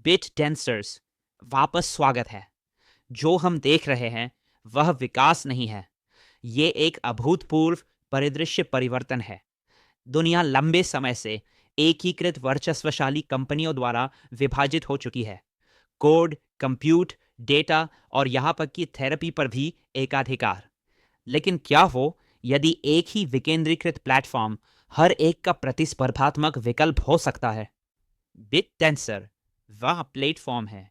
Bit डेंसर्स, वापस स्वागत है। जो हम देख रहे हैं वह विकास नहीं है, ये एक अभूतपूर्व परिदृश्य परिवर्तन है। दुनिया लंबे समय से एकीकृत वर्चस्वशाली कंपनियों द्वारा विभाजित हो चुकी है। कोड, कंप्यूट, डेटा और यहाँ तक कि थेरेपी पर भी एकाधिकार। लेकिन क्या हो यदि एक ही विकेंद्रीकृत प्लेटफॉर्म हर एक का प्रतिस्पर्धात्मक विकल्प हो सकता है? बिटटेंसर वह प्लेटफॉर्म है।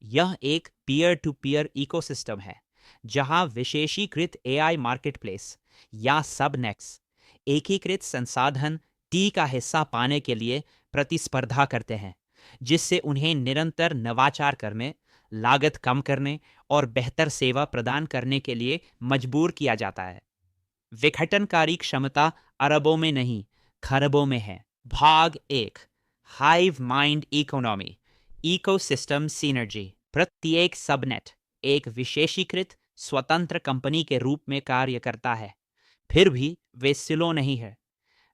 यह एक पीयर टू पीयर इकोसिस्टम है जहां विशेषीकृत एआई मार्केटप्लेस या सबनेक्स एकीकृत संसाधन टी का हिस्सा पाने के लिए प्रतिस्पर्धा करते हैं, जिससे उन्हें निरंतर नवाचार करने, लागत कम करने और बेहतर सेवा प्रदान करने के लिए मजबूर किया जाता है। विघटनकारी क्षमता अरबों में नहीं, खरबों में है। भाग 1, hive mind economy, ecosystem synergy. प्रत्येक सबनेट एक विशेषीकृत स्वतंत्र कंपनी के रूप में कार्य करता है, फिर भी वे सिलो नहीं है।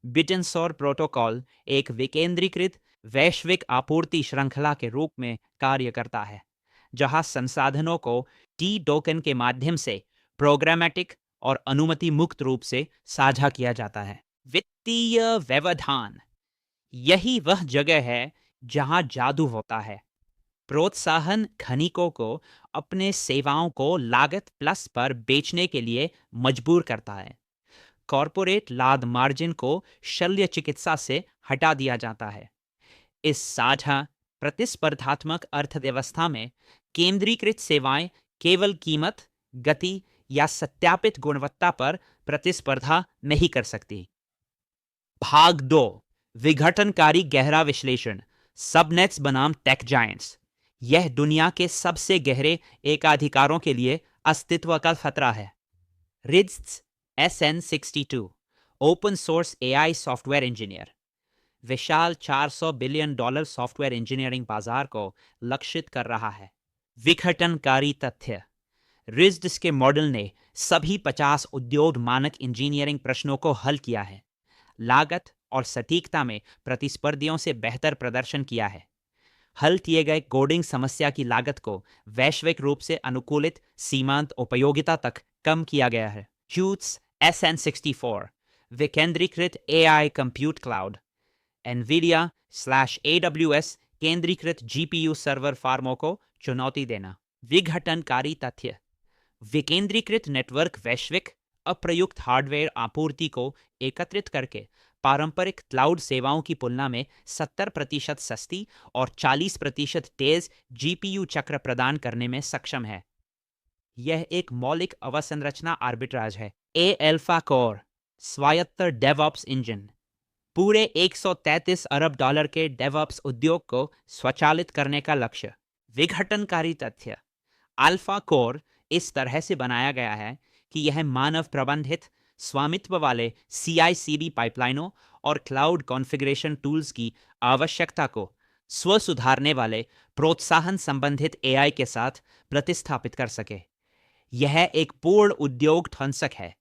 बिटनसोर प्रोटोकॉल एक विकेंद्रीकृत वैश्विक आपूर्ति श्रृंखला के रूप में कार्य करता है, जहां संसाधनों को टी टोकन के माध्यम से प्रोग्रामेटिक और अनुमति मुक्त रूप से साझा किया जाता है। वित्तीय व्यवधान, यही वह जगह है जहां जादू होता है। प्रोत्साहन खनिकों को अपने सेवाओं को लागत प्लस पर बेचने के लिए मजबूर करता है। कॉरपोरेट लाभ मार्जिन को शल्य चिकित्सा से हटा दिया जाता है। इस साझा प्रतिस्पर्धात्मक अर्थव्यवस्था में केंद्रीकृत सेवाएं केवल कीमत, गति या सत्यापित गुणवत्ता पर प्रतिस्पर्धा नहीं कर सकती। भाग 2, विघटनकारी गहरा विश्लेषण, सबनेट्स बनाम टेक जायंट्स। यह दुनिया के सबसे गहरे एकाधिकारों के लिए अस्तित्व का खतरा है। Ritz SN62 open source AI software engineer विशाल $400 बिलियन सॉफ्टवेयर इंजीनियरिंग बाजार को लक्षित कर रहा है। विघटनकारी तथ्य, रिज्ड के मॉडल ने सभी 50 उद्योग मानक इंजीनियरिंग प्रश्नों को हल किया है, लागत और सटीकता में प्रतिस्पर्धियों से बेहतर प्रदर्शन किया है। हल किए गए कोडिंग समस्या की लागत को वैश्विक रूप से अनुकूलित सीमांत उपयोगिता तक कम किया गया है। ह्यूट्स SN64 विकेंद्रीकृत एआई कंप्यूट क्लाउड, NVIDIA/AWS केंद्रीकृत GPU सर्वर फार्मों को चुनौती देना। विघटनकारी तथ्य, विकेंद्रीकृत नेटवर्क वैश्विक अप्रयुक्त हार्डवेयर आपूर्ति को एकत्रित करके पारंपरिक क्लाउड सेवाओं की तुलना में 70% सस्ती और 40% तेज GPU चक्र प्रदान करने में सक्षम है। यह एक मौलिक अवसंरचना आर्बिट्राज है। अल्फा कोर स्वायत्त डेवऑप्स इंजन पूरे $133 अरब के डेवऑप्स उद्योग को स्वचालित करने का लक्ष्य। विघटनकारी तथ्य, अल्फा कोर इस तरह से बनाया गया है कि यह मानव प्रबंधित स्वामित्व वाले CI/CD पाइपलाइनों और क्लाउड कॉन्फ़िगरेशन टूल्स की आवश्यकता को स्व सुधारने वाले प्रोत्साहन संबंधित AI के साथ प्रतिस्थापित कर सके। यह एक पूर्ण उद्योग ध्वंसक है,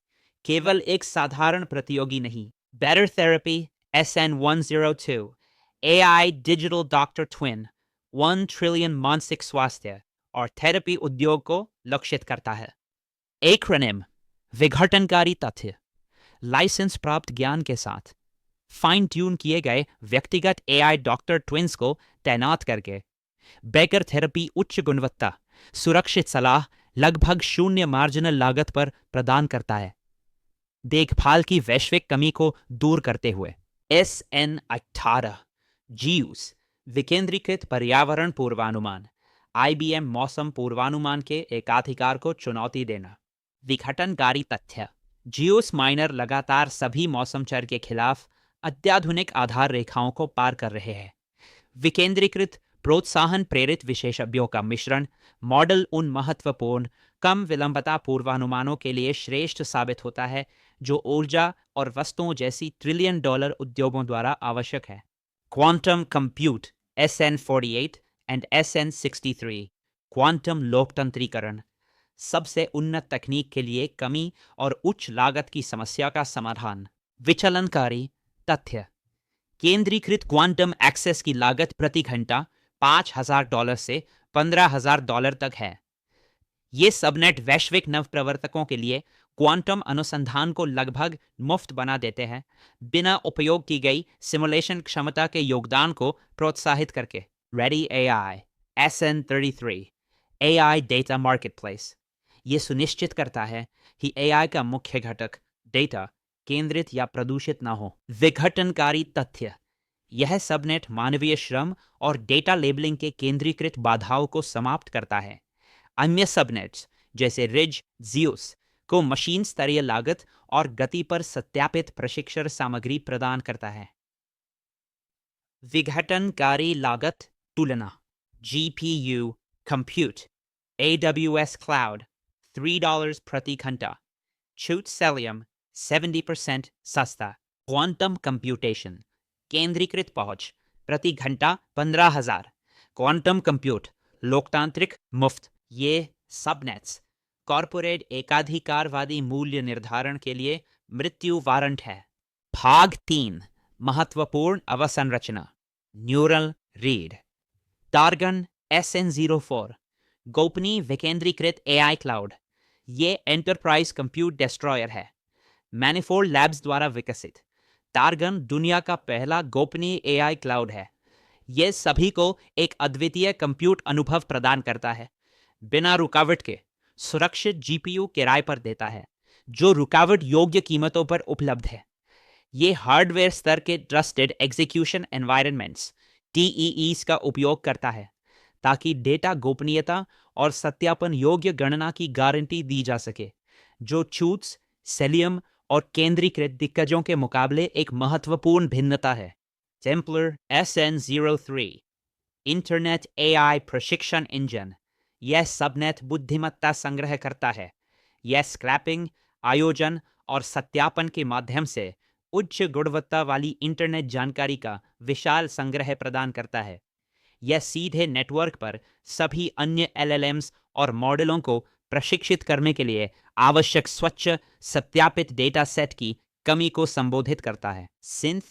केवल एक साधारण प्रतियोगी नहीं। Better therapy SN102 AI digital doctor twin 1 trillion मानसिक स्वास्थ्य और थेरेपी उद्योग को लक्षित करता है। एक्रोनिम, विघटनकारी तथ्य, लाइसेंस प्राप्त ज्ञान के साथ फाइन ट्यून किए गए व्यक्तिगत AI डॉक्टर ट्विन्स को तैनात करके बेकर थेरेपी उच्च गुणवत्ता, सुरक्षित सलाह लगभग शून्य मार्जिनल लागत पर प्रदान करता है, देखभाल की वैश्विक कमी को दूर करते हुए। SN18 जीयूस विकेंद्रीकृत पर्यावरण पूर्वानुमान, IBM मौसम पूर्वानुमान के एकाधिकार को चुनौती देना। विघटनकारी तथ्य, जियोस माइनर लगातार सभी मौसम चर के खिलाफ अत्याधुनिक आधार रेखाओं को पार कर रहे हैं। विकेंद्रीकृत प्रोत्साहन प्रेरित विशेषज्ञों का मिश्रण मॉडल उन महत्वपूर्ण कम विलंबता पूर्वानुमानों के लिए श्रेष्ठ साबित होता है जो ऊर्जा और वस्तुओं जैसी $1 ट्रिलियन उद्योगों द्वारा आवश्यक है। Quantum compute SN48 and SN63 quantum लोकतंत्रीकरण सबसे उन्नत तकनीक के लिए कमी और उच्च लागत की समस्या का समाधान। विचलनकारी तथ्य, केंद्रीकृत क्वांटम एक्सेस की लागत प्रति घंटा $5,000 से $15,000 तक है। ये सबनेट वैश्विक नवप्रवर्तकों के लिए क्वांटम अनुसंधान को लगभग मुफ्त बना देते हैं, बिना उपयोग की गई सिमुलेशन क्षमता के योगदान को प्रोत्साहित करके। Ready AI SN33 AI data marketplace ये सुनिश्चित करता है कि AI का मुख्य घटक डेटा केंद्रित या प्रदूषित ना हो। विघटनकारी तथ्य यह सबनेट मानवीय श्रम और डेटा लेबलिंग के केंद्रीकृत बाधाओं को समाप्त करता है। अन्य सबनेट्स जैसे रिज जियोस को मशीन स्तरीय लागत और गति पर सत्यापित प्रशिक्षण सामग्री प्रदान करता है। विघटनकारी लागत तुलना GPU Compute AWS Cloud $3 प्रति घंटा, Chute Celium 70% सस्ता। क्वांटम कंप्यूटेशन केंद्रीकृत पहुंच प्रति घंटा 15,000। क्वांटम कंप्यूट लोकतांत्रिक मुफ्त। ये सबनेट्स कॉरपोरेट एकाधिकारवादी मूल्य निर्धारण के लिए मृत्यु वारंट है। भाग 3 महत्वपूर्ण अवसंरचना न्यूरल रीड। टार्गन SN04 गोपनीय विकेंद्रीकृत AI क्लाउड। ये एंटरप्राइज कंप्यूट डिस्ट्रॉयर है। मैनिफोल्ड लैब्स द्वारा विकसित टार्गन दुनिया का पहला गोपनीय AI क्लाउड है। यह सभी को एक अद्वितीय कंप्यूट अनुभव प्रदान करता है, बिना रुकावट के सुरक्षित GPU किराए पर देता है, जो रुकावट योग्य कीमतों पर उपलब्ध है। ये हार्डवेयर स्तर के ट्रस्टेड एग्जीक्यूशन एनवायरनमेंट्स TEEs का उपयोग करता है, ताकि डेटा गोपनीयता और सत्यापन योग्य गणना की गारंटी दी जा सके, जो चूट्स, सेलियम और केंद्रीकृत दिग्गजों के मुकाबले एक महत्वपूर्ण भिन्नता है। टेम्पलर SN03 इंटरनेट AI प्रशिक्षण इंजन। यह सबनेट बुद्धिमत्ता संग्रह करता है। यह स्क्रैपिंग, आयोजन और सत्यापन के माध्यम से उच्च गुणवत्ता वाली इंटरनेट जानकारी का विशाल संग्रह प्रदान करता है। यह सीधे नेटवर्क पर सभी अन्य LLMs और मॉडलों को प्रशिक्षित करने के लिए आवश्यक स्वच्छ सत्यापित डेटा सेट की कमी को संबोधित करता है। सिंथ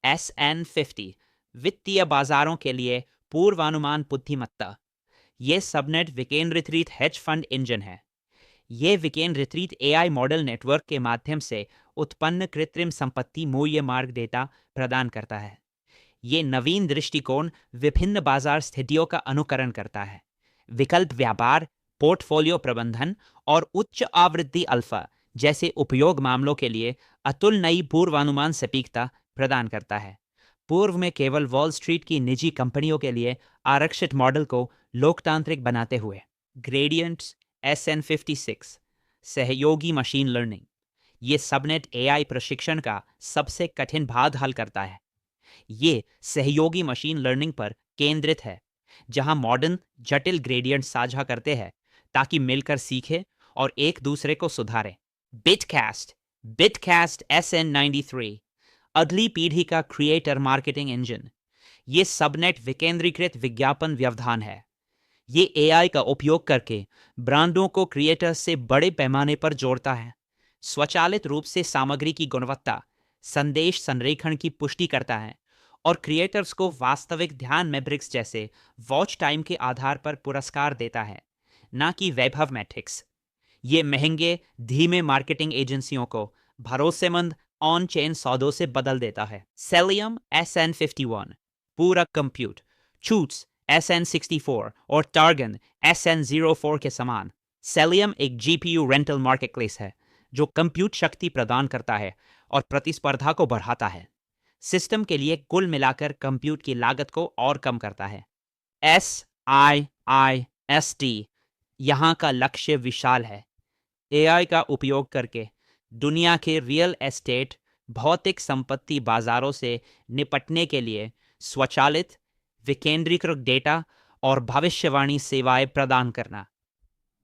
SN50 वित्तीय बाजारों के लिए पूर्वानुमान बुद्धिमत्ता। यह सबनेट विकेंद्रीकृत हेज फंड इंजन है। यह विकेंद्रीकृत AI मॉडल नेटवर्क के माध्यम से उत्पन्न कृत्रिम संपत्ति मूल्य मार्ग डेटा प्रदान करता है। ये नवीन दृष्टिकोण विभिन्न बाजार स्थितियों का अनुकरण करता है। विकल्प व्यापार, पोर्टफोलियो प्रबंधन और उच्च आवृत्ति अल्फा जैसे उपयोग मामलों के लिए अतुलनीय पूर्वानुमान सटीकता प्रदान करता है। पूर्व में केवल वॉल स्ट्रीट की निजी कंपनियों के लिए आरक्षित मॉडल को लोकतांत्रिक बनाते हुए। ग्रेडियंट्स SN56 सहयोगी मशीन लर्निंग। ये सबनेट AI प्रशिक्षण का सबसे कठिन भाग हल करता है। ये सहयोगी मशीन लर्निंग पर केंद्रित है, जहां मॉडर्न जटिल ग्रेडियंट साझा करते हैं ताकि मिलकर सीखें और एक दूसरे को सुधारें। बिटकास्ट SN93 अगली पीढ़ी का क्रिएटर मार्केटिंग इंजन। ये सबनेट विकेंद्रीकृत विज्ञापन व्यवधान है। ये AI का उपयोग करके ब्रांडों को क्रिएटर्स से बड़े पैमाने पर जोड़ता है, स्वचालित रूप से सामग्री की गुणवत्ता, संदेश संरेखण की पुष्टि करता है और क्रिएटर्स को वास्तविक ध्यान मैट्रिक्स जैसे वॉच टाइम के आधार पर पुरस्कार देता है, ना कि वैभव मैट्रिक्स। ये महंगे धीमे मार्केटिंग एजेंसियों को भरोसेमंद ऑन चेन सौदों से बदल देता है। सेलियम SN51 पूरक कंप्यूट, चूट्स SN64 और टार्गन SN04 के समान। सेलियम एक GPU रेंटल मार्केटप्लेस है जो कंप्यूट शक्ति प्रदान करता है और प्रतिस्पर्धा को बढ़ाता है। सिस्टम के लिए कुल मिलाकर कंप्यूट की लागत को और कम करता है। SIIST यहाँ का लक्ष्य विशाल है। AI का उपयोग करके दुनिया के रियल एस्टेट भौतिक संपत्ति बाजारों से निपटने के लिए स्वचालित विकेंद्रीकृत डेटा और भविष्यवाणी सेवाएं प्रदान करना।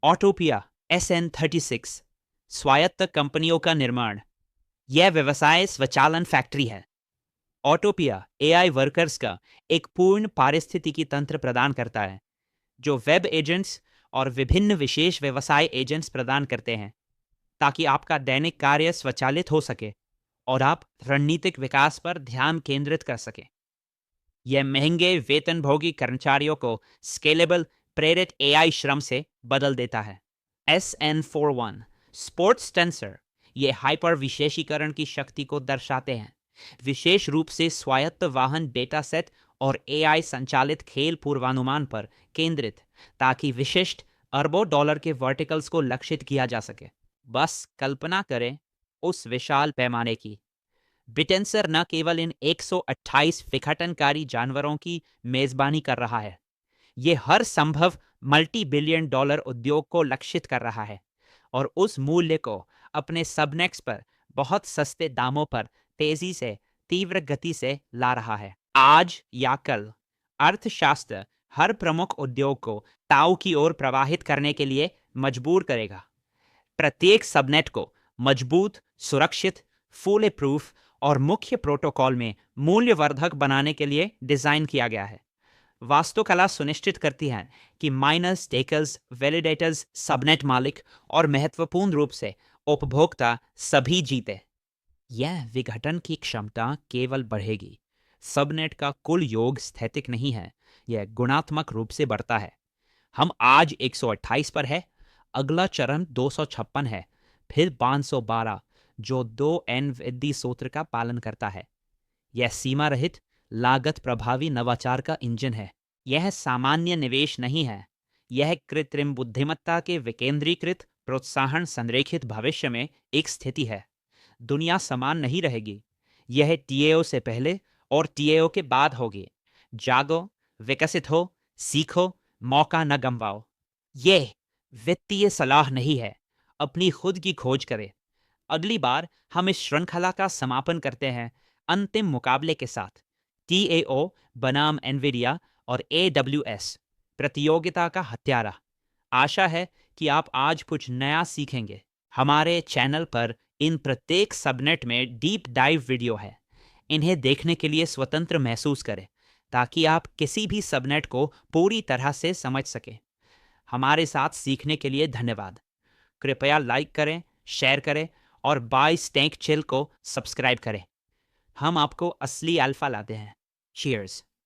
ऑटोपिया SN36 स्वायत्त कंपनियों का निर्माण। यह व्यवसाय स्वचालन फैक्ट्री है। ऑटोपिया AI वर्कर्स का एक पूर्ण पारिस्थितिकी तंत्र प्रदान करता है, जो वेब एजेंट्स और विभिन्न विशेष व्यवसाय एजेंट्स प्रदान करते हैं, ताकि आपका दैनिक कार्य स्वचालित हो सके और आप रणनीतिक विकास पर ध्यान केंद्रित कर सकें। यह महंगे वेतनभोगी कर्मचारियों को स्केलेबल प्रेरित एआई श्रम से बदल देता है। SN41 स्पोर्ट्स टेंसर ये हाइपर विशेषीकरण की शक्ति को दर्शाते हैं, विशेष रूप से स्वायत्त वाहन डेटा सेट और एआई संचालित खेल पूर्वानुमान पर केंद्रित, ताकि विशिष्ट अरबों डॉलर के वर्टिकल्स को लक्षित किया जा सके। बस कल्पना करें उस विशाल पैमाने की। ब्रिटेंसर न केवल इन 128 विघटनकारी जानवरों की मेजबानी कर रहा है, ये हर संभव मल्टी बिलियन डॉलर उद्योग को लक्षित कर रहा है और उस मूल्य को अपने सबनेट्स पर बहुत सस्ते दामों पर तेजी से तीव्र गति से ला रहा है। आज या कल अर्थशास्त्र हर प्रमुख उद्योग को ताऊ की ओर प्रवाहित करने के लिए मजबूर करेगा। प्रत्येक सबनेट को मजबूत, सुरक्षित, फुल प्रूफ और मुख्य प्रोटोकॉल में मूल्यवर्धक बनाने के लिए डिजाइन किया गया है। वास्तुकला सुनिश्चित करती है कि माइनर्स, टेकर्स, वैलिडेटर्स, सबनेट मालिक और महत्वपूर्ण रूप से उपभोक्ता सभी जीते। यह विघटन की क्षमता केवल बढ़ेगी। सबनेट का कुल योग स्थैतिक नहीं है, यह गुणात्मक रूप से बढ़ता है। हम आज 128 पर है, अगला चरण 256 है, फिर 512, जो 2n वृद्धि सूत्र का पालन करता है। यह सीमा रहित, लागत प्रभावी नवाचार का इंजन है। यह सामान्य निवेश नहीं है, यह कृत्रिम बुद्धिमत्ता के विकेंद्रीकृत प्रोत्साहन संरेखित भविष्य में एक स्थिति है। दुनिया समान नहीं रहेगी, यह टीएओ से पहले और टीएओ के बाद होगी। जागो, विकसित हो, सीखो, मौका न गंवाओ। यह वित्तीय सलाह नहीं है, अपनी खुद की खोज करें। अगली बार हम इस श्रृंखला का समापन करते हैं अंतिम मुकाबले के साथ, टीएओ बनाम एनवीडिया और AWS प्रतियोगिता का हत्यारा। आशा है कि आप आज कुछ नया सीखेंगे। हमारे चैनल पर इन प्रत्येक सबनेट में डीप डाइव वीडियो है। इन्हें देखने के लिए स्वतंत्र महसूस करें, ताकि आप किसी भी सबनेट को पूरी तरह से समझ सकें। हमारे साथ सीखने के लिए धन्यवाद। कृपया लाइक करें, शेयर करें और बाय स्टैंक चिल को सब्सक्राइब करें। हम आपको असली अल्फा लाते हैं। चीयर्स।